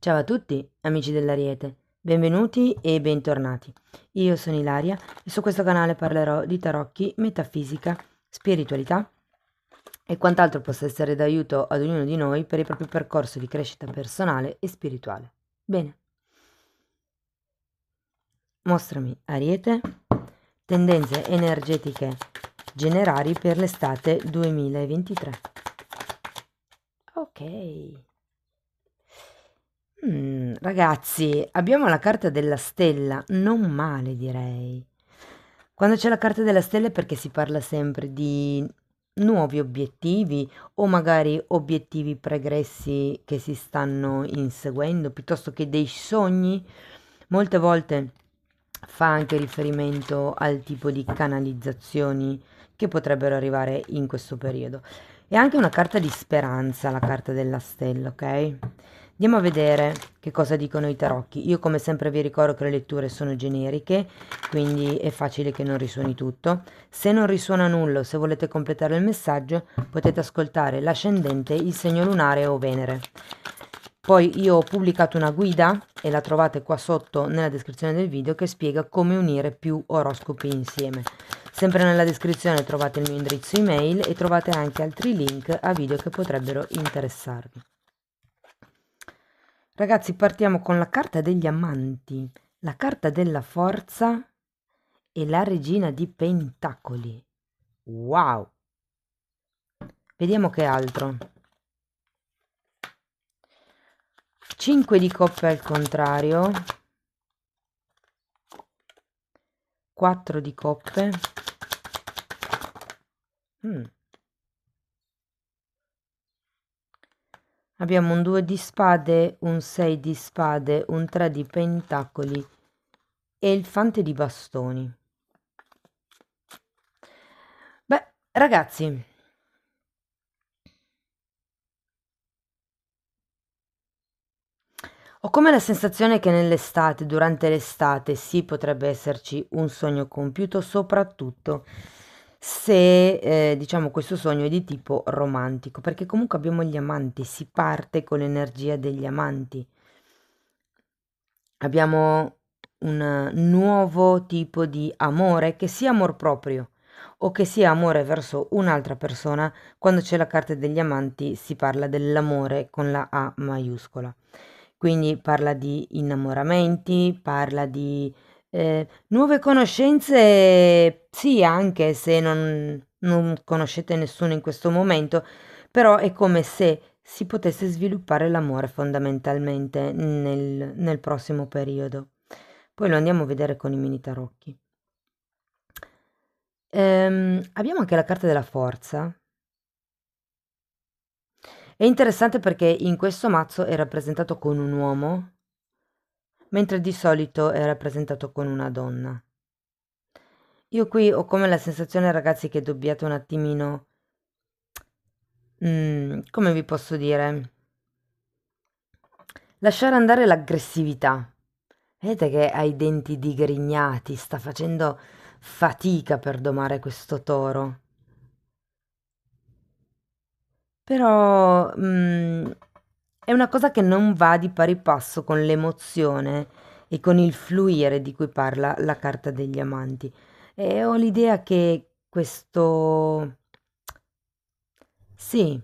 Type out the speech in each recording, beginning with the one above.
Ciao a tutti, amici dell'Ariete, benvenuti e bentornati. Io sono Ilaria e su questo canale parlerò di tarocchi, metafisica, spiritualità e quant'altro possa essere d'aiuto ad ognuno di noi per il proprio percorso di crescita personale e spirituale. Bene, mostrami Ariete, tendenze energetiche generali per l'estate 2023. Ok. Ragazzi, abbiamo la carta della stella, non male direi. Quando c'è la carta della stella è perché si parla sempre di nuovi obiettivi o magari obiettivi pregressi che si stanno inseguendo, piuttosto che dei sogni. Molte volte fa anche riferimento al tipo di canalizzazioni che potrebbero arrivare in questo periodo. È anche una carta di speranza, la carta della stella, ok? Andiamo a vedere che cosa dicono i tarocchi. Io come sempre vi ricordo che le letture sono generiche, quindi è facile che non risuoni tutto. Se non risuona nulla o se volete completare il messaggio, potete ascoltare l'ascendente, il segno lunare o Venere. Poi io ho pubblicato una guida e la trovate qua sotto nella descrizione del video che spiega come unire più oroscopi insieme. Sempre nella descrizione trovate il mio indirizzo email e trovate anche altri link a video che potrebbero interessarvi. Ragazzi, partiamo con la carta degli amanti, la carta della forza e la regina di pentacoli. Wow! Vediamo che altro. 5 di coppe al contrario, 4 di coppe. Abbiamo un 2 di spade, un 6 di spade, un 3 di pentacoli e il fante di bastoni. Beh, ragazzi, ho come la sensazione che nell'estate, durante l'estate, sì, potrebbe esserci un sogno compiuto, soprattutto se, diciamo, questo sogno è di tipo romantico, perché comunque abbiamo gli amanti, si parte con l'energia degli amanti. Abbiamo un nuovo tipo di amore, che sia amor proprio o che sia amore verso un'altra persona. Quando c'è la carta degli amanti si parla dell'amore con la A maiuscola. Quindi parla di innamoramenti, parla di nuove conoscenze, sì, anche se non conoscete nessuno in questo momento, però è come se si potesse sviluppare l'amore fondamentalmente nel prossimo periodo. Poi lo andiamo a vedere con i mini tarocchi. Abbiamo anche la carta della forza. È interessante perché in questo mazzo è rappresentato con un uomo, mentre di solito è rappresentato con una donna. Io qui ho come la sensazione, ragazzi, che dobbiate un attimino, come vi posso dire, lasciare andare l'aggressività. Vedete che ha i denti digrignati, sta facendo fatica per domare questo toro. Però è una cosa che non va di pari passo con l'emozione e con il fluire di cui parla la carta degli amanti. E ho l'idea che questo... Sì,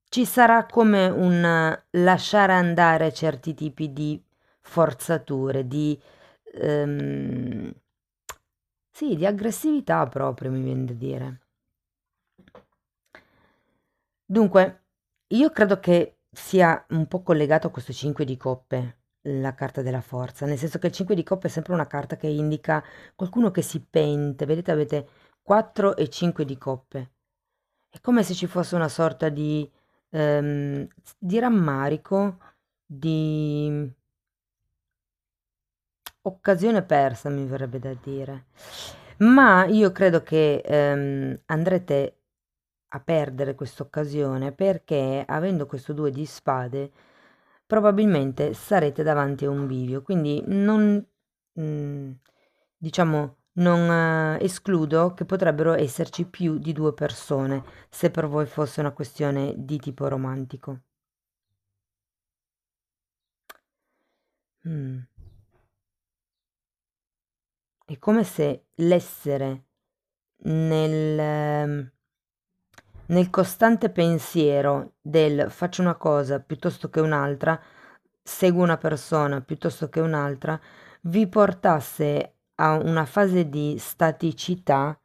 ci sarà come un lasciare andare certi tipi di forzature, ehm, sì, di aggressività proprio, mi viene da dire. Dunque, io credo che sia un po' collegato a questo 5 di coppe, la carta della forza, nel senso che il 5 di coppe è sempre una carta che indica qualcuno che si pente. Vedete, avete 4 e 5 di coppe. È come se ci fosse una sorta di rammarico, di occasione persa, mi verrebbe da dire. Ma io credo che andrete a perdere questa occasione perché avendo questo 2 di spade probabilmente sarete davanti a un bivio, quindi non, mm, diciamo, non escludo che potrebbero esserci più di 2 persone se per voi fosse una questione di tipo romantico. Mm. È come se l'essere nel, nel costante pensiero del faccio una cosa piuttosto che un'altra, seguo una persona piuttosto che un'altra, vi portasse a una fase di staticità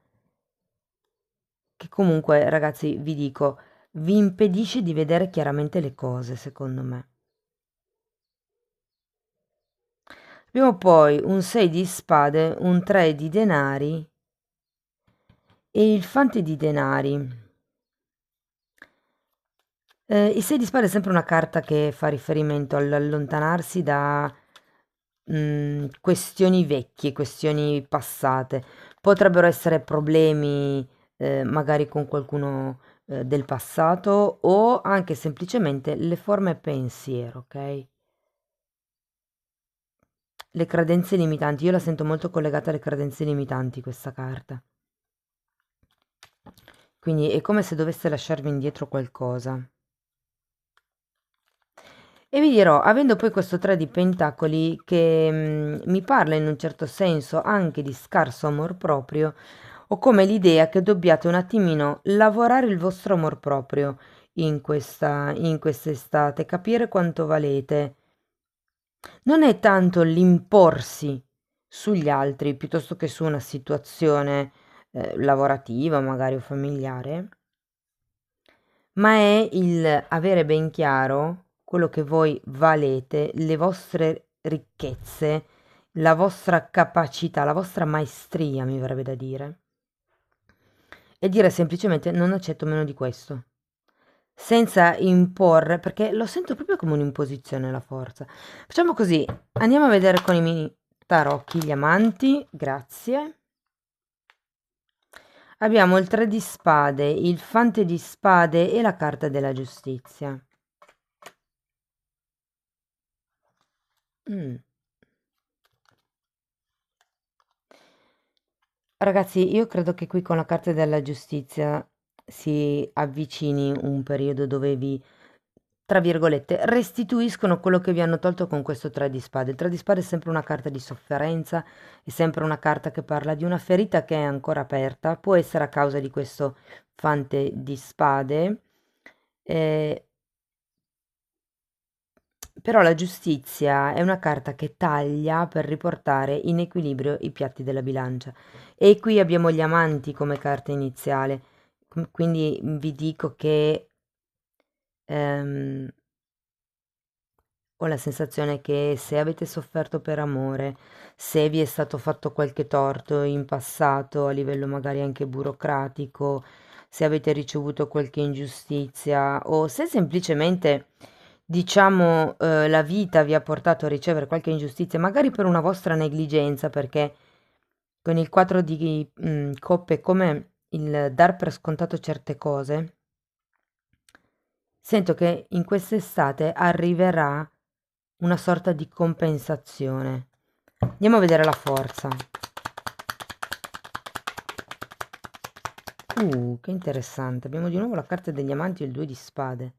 che comunque, ragazzi, vi dico, vi impedisce di vedere chiaramente le cose, secondo me. Abbiamo poi un 6 di spade, un 3 di denari e il fante di denari. Il 6 di spade è sempre una carta che fa riferimento all'allontanarsi da questioni vecchie, questioni passate. Potrebbero essere problemi magari con qualcuno del passato o anche semplicemente le forme pensiero, ok? Le credenze limitanti, io la sento molto collegata alle credenze limitanti questa carta. Quindi è come se dovesse lasciarvi indietro qualcosa. E vi dirò, avendo poi questo 3 di pentacoli che mi parla in un certo senso anche di scarso amor proprio, ho come l'idea che dobbiate un attimino lavorare il vostro amor proprio in quest'estate, capire quanto valete. Non è tanto l'imporsi sugli altri piuttosto che su una situazione lavorativa, magari o familiare, ma è il avere ben chiaro quello che voi valete, le vostre ricchezze, la vostra capacità, la vostra maestria, mi verrebbe da dire, e dire semplicemente non accetto meno di questo, senza imporre, perché lo sento proprio come un'imposizione la forza. Facciamo così, andiamo a vedere con i mini tarocchi gli amanti, grazie. Abbiamo il 3 di spade, il fante di spade e la carta della giustizia. Mm. Ragazzi, io credo che qui con la carta della giustizia si avvicini un periodo dove vi, tra virgolette, restituiscono quello che vi hanno tolto con questo 3 di spade. Il 3 di spade è sempre una carta di sofferenza, è sempre una carta che parla di una ferita che è ancora aperta, può essere a causa di questo fante di spade. eh, Però la giustizia è una carta che taglia per riportare in equilibrio i piatti della bilancia. E qui abbiamo gli amanti come carta iniziale. Quindi vi dico che ehm, ho la sensazione che se avete sofferto per amore, se vi è stato fatto qualche torto in passato a livello magari anche burocratico, se avete ricevuto qualche ingiustizia o se semplicemente, diciamo, la vita vi ha portato a ricevere qualche ingiustizia, magari per una vostra negligenza, perché con il 4 di coppe è come il dar per scontato certe cose. Sento che in quest'estate arriverà una sorta di compensazione. Andiamo a vedere la forza. Che interessante. Abbiamo di nuovo la carta degli amanti e il 2 di spade.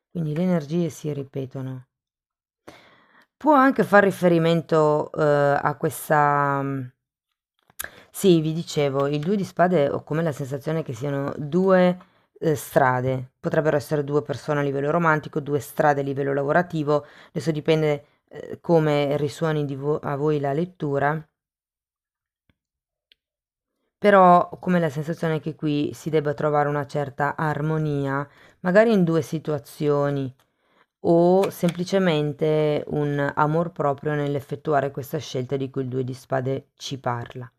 Quindi le energie si ripetono. Può anche far riferimento a questa... Sì, vi dicevo, il 2 di spade ho come la sensazione che siano due strade. Potrebbero essere due persone a livello romantico, due strade a livello lavorativo. Adesso dipende come risuoni a voi la lettura. Però ho come la sensazione che qui si debba trovare una certa armonia, magari in due situazioni, o semplicemente un amor proprio nell'effettuare questa scelta di cui il 2 di spade ci parla.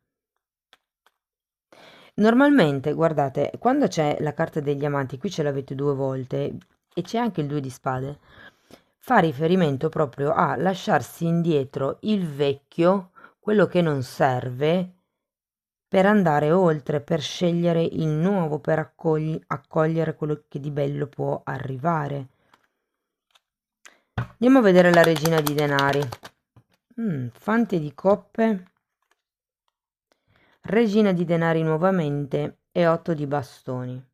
Normalmente, guardate, quando c'è la carta degli amanti, qui ce l'avete due volte e c'è anche il 2 di spade, fa riferimento proprio a lasciarsi indietro il vecchio, quello che non serve, per andare oltre, per scegliere il nuovo, per accogliere quello che di bello può arrivare. Andiamo a vedere la regina di denari. Fante di coppe, regina di denari nuovamente e 8 di bastoni.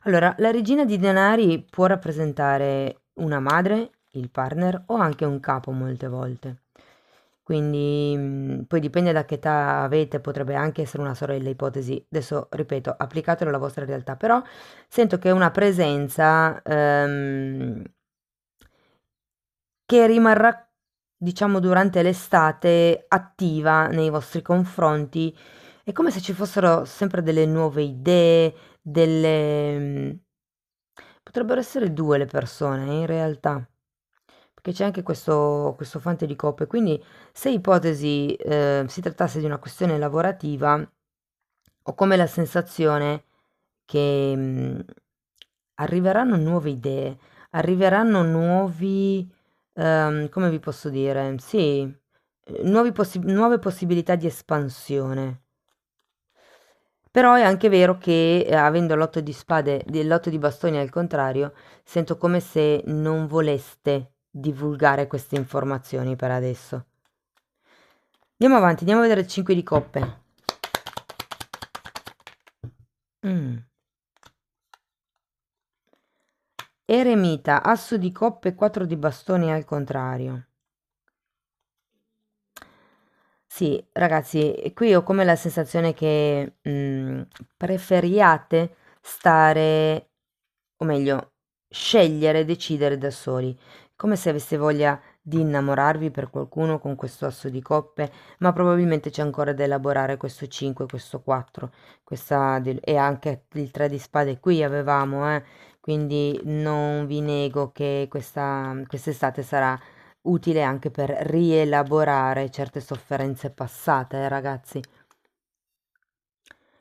Allora, la regina di denari può rappresentare una madre, il partner o anche un capo molte volte. Quindi poi dipende da che età avete, potrebbe anche essere una sorella, ipotesi. Adesso ripeto, applicatelo alla vostra realtà, però sento che è una presenza che rimarrà, diciamo, durante l'estate attiva nei vostri confronti. È come se ci fossero sempre delle nuove idee, potrebbero essere due le persone, in realtà, perché c'è anche questo fante di coppe. Quindi, se ipotesi si trattasse di una questione lavorativa, ho come la sensazione che arriveranno nuove idee, arriveranno nuovi, come vi posso dire? Sì, nuove possibilità di espansione. Però è anche vero che avendo l'otto di spade, l'otto di bastoni al contrario, sento come se non voleste divulgare queste informazioni per adesso. Andiamo avanti, andiamo a vedere il 5 di coppe. Mm. Eremita, asso di coppe, 4 di bastoni al contrario. Sì, ragazzi, qui ho come la sensazione che preferiate stare, o meglio, scegliere, decidere da soli, come se aveste voglia di innamorarvi per qualcuno con questo asso di coppe, ma probabilmente c'è ancora da elaborare questo 5, questo 4, e anche il 3 di spade qui avevamo, quindi non vi nego che quest'estate sarà utile anche per rielaborare certe sofferenze passate, ragazzi.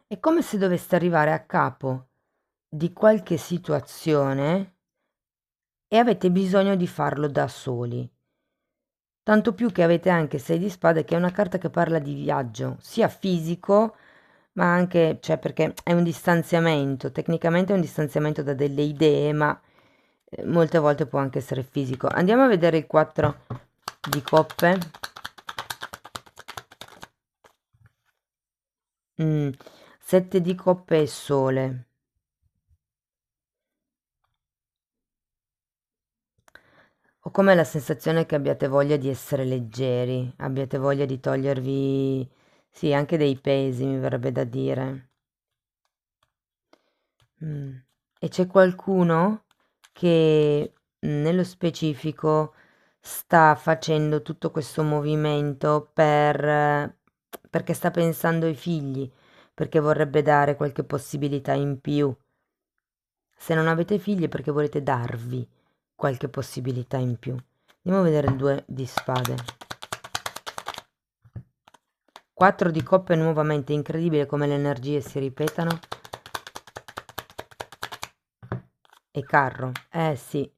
È come se doveste arrivare a capo di qualche situazione e avete bisogno di farlo da soli. Tanto più che avete anche 6 di spade, che è una carta che parla di viaggio, sia fisico, ma anche, cioè perché è un distanziamento, tecnicamente è un distanziamento da delle idee, ma molte volte può anche essere fisico. Andiamo a vedere il 4 di coppe. 7 di coppe e sole. Ho come la sensazione che abbiate voglia di essere leggeri, abbiate voglia di togliervi, sì, anche dei pesi, mi verrebbe da dire. Mm. E c'è qualcuno che nello specifico sta facendo tutto questo movimento perché sta pensando ai figli, perché vorrebbe dare qualche possibilità in più. Se non avete figli è perché volete darvi qualche possibilità in più. Andiamo a vedere il 2 di spade. 4 di coppe nuovamente, incredibile come le energie si ripetano. E carro, eh sì.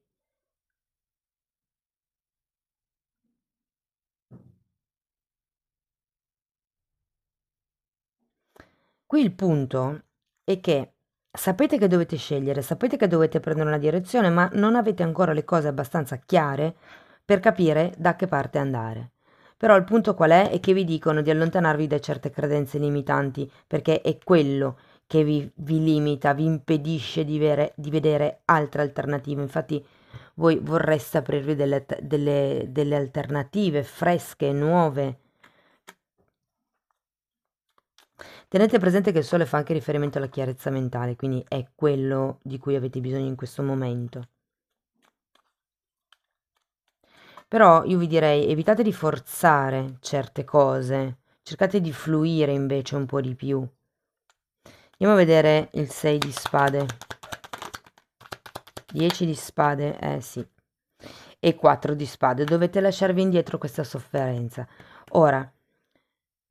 Qui il punto è che sapete che dovete scegliere, sapete che dovete prendere una direzione, ma non avete ancora le cose abbastanza chiare per capire da che parte andare. Però il punto qual è? È che vi dicono di allontanarvi da certe credenze limitanti, perché è quello che vi limita, vi impedisce di vedere altre alternative. Infatti voi vorreste aprirvi delle alternative fresche, nuove. Tenete presente che il sole fa anche riferimento alla chiarezza mentale, quindi è quello di cui avete bisogno in questo momento. Però io vi direi, evitate di forzare certe cose, cercate di fluire invece un po' di più. Andiamo a vedere il 6 di spade. 10 di spade, eh sì. E 4 di spade, dovete lasciarvi indietro questa sofferenza. Ora,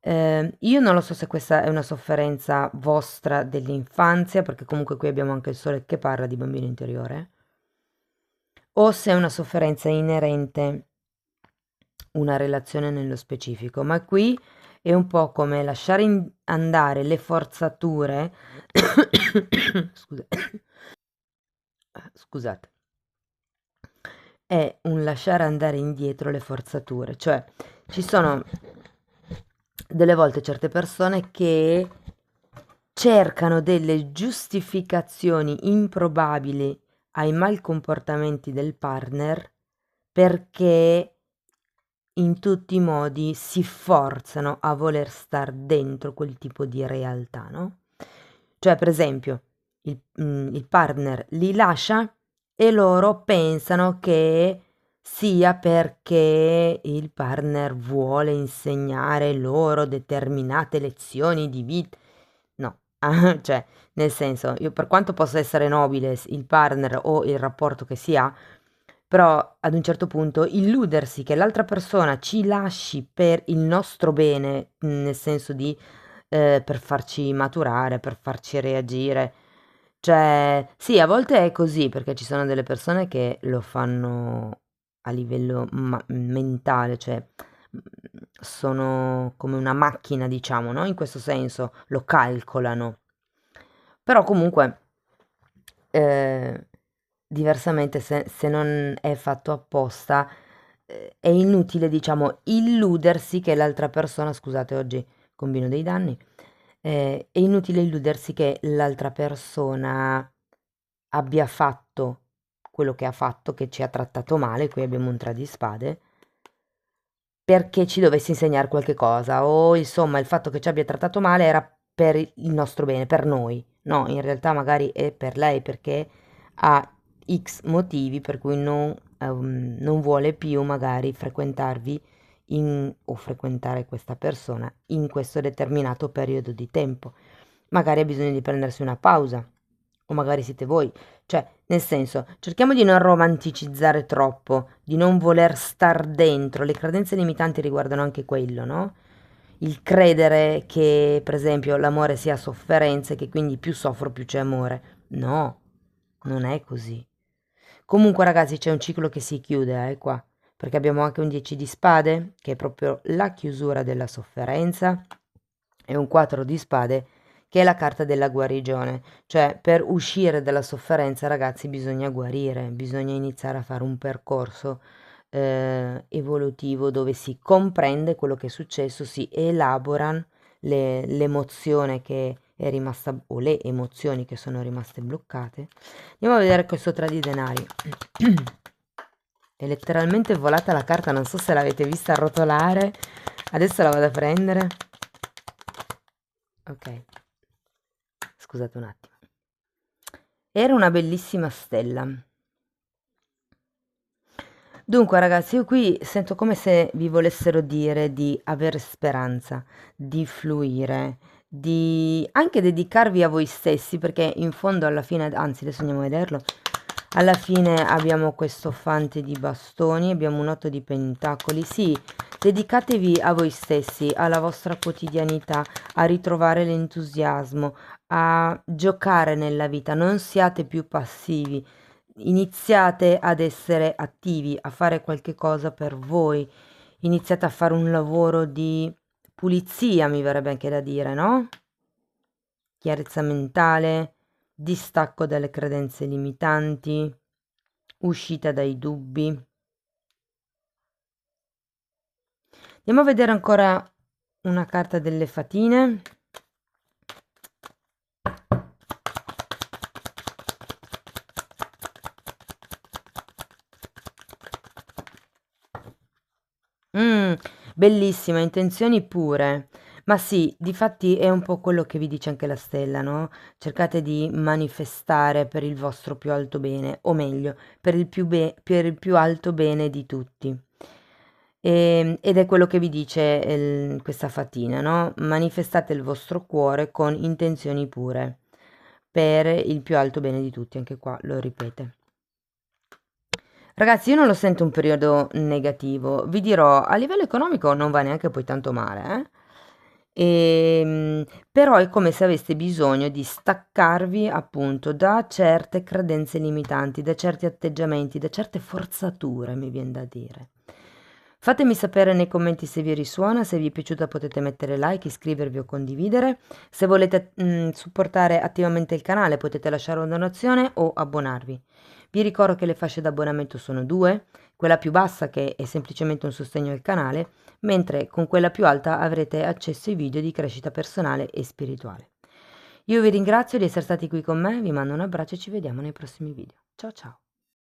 io non lo so se questa è una sofferenza vostra dell'infanzia, perché comunque qui abbiamo anche il sole che parla di bambino interiore, o se è una sofferenza inerente una relazione nello specifico, ma qui è un po' come lasciare andare le forzature. Scusa- Scusate, è un lasciare andare indietro le forzature, cioè ci sono delle volte certe persone che cercano delle giustificazioni improbabili ai malcomportamenti del partner perché in tutti i modi si forzano a voler star dentro quel tipo di realtà, no? Cioè, per esempio, il partner li lascia e loro pensano che sia perché il partner vuole insegnare loro determinate lezioni di vita. No, cioè, nel senso, io per quanto possa essere nobile il partner o il rapporto che si ha, però ad un certo punto illudersi che l'altra persona ci lasci per il nostro bene, nel senso di per farci maturare, per farci reagire. Cioè, sì, a volte è così, perché ci sono delle persone che lo fanno a livello mentale, cioè sono come una macchina, diciamo, no? In questo senso lo calcolano. Però comunque, eh, diversamente, se non è fatto apposta, è inutile, diciamo, illudersi che l'altra persona, scusate, oggi combino dei danni, è inutile illudersi che l'altra persona abbia fatto quello che ha fatto, che ci ha trattato male, qui abbiamo un tre di spade, perché ci dovesse insegnare qualche cosa, o insomma il fatto che ci abbia trattato male era per il nostro bene, per noi. No, in realtà magari è per lei perché ha X motivi per cui non vuole più magari frequentarvi o frequentare questa persona in questo determinato periodo di tempo. Magari ha bisogno di prendersi una pausa, o magari siete voi. Cioè, nel senso, cerchiamo di non romanticizzare troppo, di non voler star dentro. Le credenze limitanti riguardano anche quello, no? Il credere che, per esempio, l'amore sia sofferenza e che quindi più soffro più c'è amore. No, non è così. Comunque, ragazzi, c'è un ciclo che si chiude, qua, perché abbiamo anche un 10 di spade, che è proprio la chiusura della sofferenza, e un 4 di spade, che è la carta della guarigione. Cioè, per uscire dalla sofferenza, ragazzi, bisogna guarire, bisogna iniziare a fare un percorso evolutivo dove si comprende quello che è successo, si elaborano l'emozione che è rimasta, o le emozioni che sono rimaste bloccate. Andiamo a vedere questo 3 di denari. È letteralmente volata la carta, non so se l'avete vista rotolare. Adesso la vado a prendere. Ok, scusate un attimo. Era una bellissima stella. Dunque, ragazzi, io qui sento come se vi volessero dire di avere speranza, di fluire, di anche dedicarvi a voi stessi, perché in fondo alla fine, anzi, adesso andiamo a vederlo. Alla fine abbiamo questo fante di bastoni, abbiamo un 8 di pentacoli. Sì, dedicatevi a voi stessi, alla vostra quotidianità, a ritrovare l'entusiasmo, a giocare nella vita, non siate più passivi. Iniziate ad essere attivi, a fare qualche cosa per voi, iniziate a fare un lavoro di pulizia, mi verrebbe anche da dire, no? Chiarezza mentale, distacco dalle credenze limitanti, uscita dai dubbi. Andiamo a vedere ancora una carta delle fatine. Mm, bellissima, intenzioni pure. Ma sì, difatti è un po' quello che vi dice anche la stella, no? Cercate di manifestare per il vostro più alto bene, o meglio, per il più alto bene di tutti. Ed è quello che vi dice questa fatina, no? Manifestate il vostro cuore con intenzioni pure, per il più alto bene di tutti, anche qua lo ripete. Ragazzi, io non lo sento un periodo negativo, vi dirò, a livello economico non va neanche poi tanto male, eh? Però è come se aveste bisogno di staccarvi appunto da certe credenze limitanti, da certi atteggiamenti, da certe forzature, mi viene da dire. Fatemi sapere nei commenti se vi risuona, se vi è piaciuta potete mettere like, iscrivervi o condividere. Se volete supportare attivamente il canale potete lasciare una donazione o abbonarvi. Vi ricordo che le fasce d'abbonamento sono due, quella più bassa che è semplicemente un sostegno al canale, mentre con quella più alta avrete accesso ai video di crescita personale e spirituale. Io vi ringrazio di essere stati qui con me, vi mando un abbraccio e ci vediamo nei prossimi video. Ciao ciao!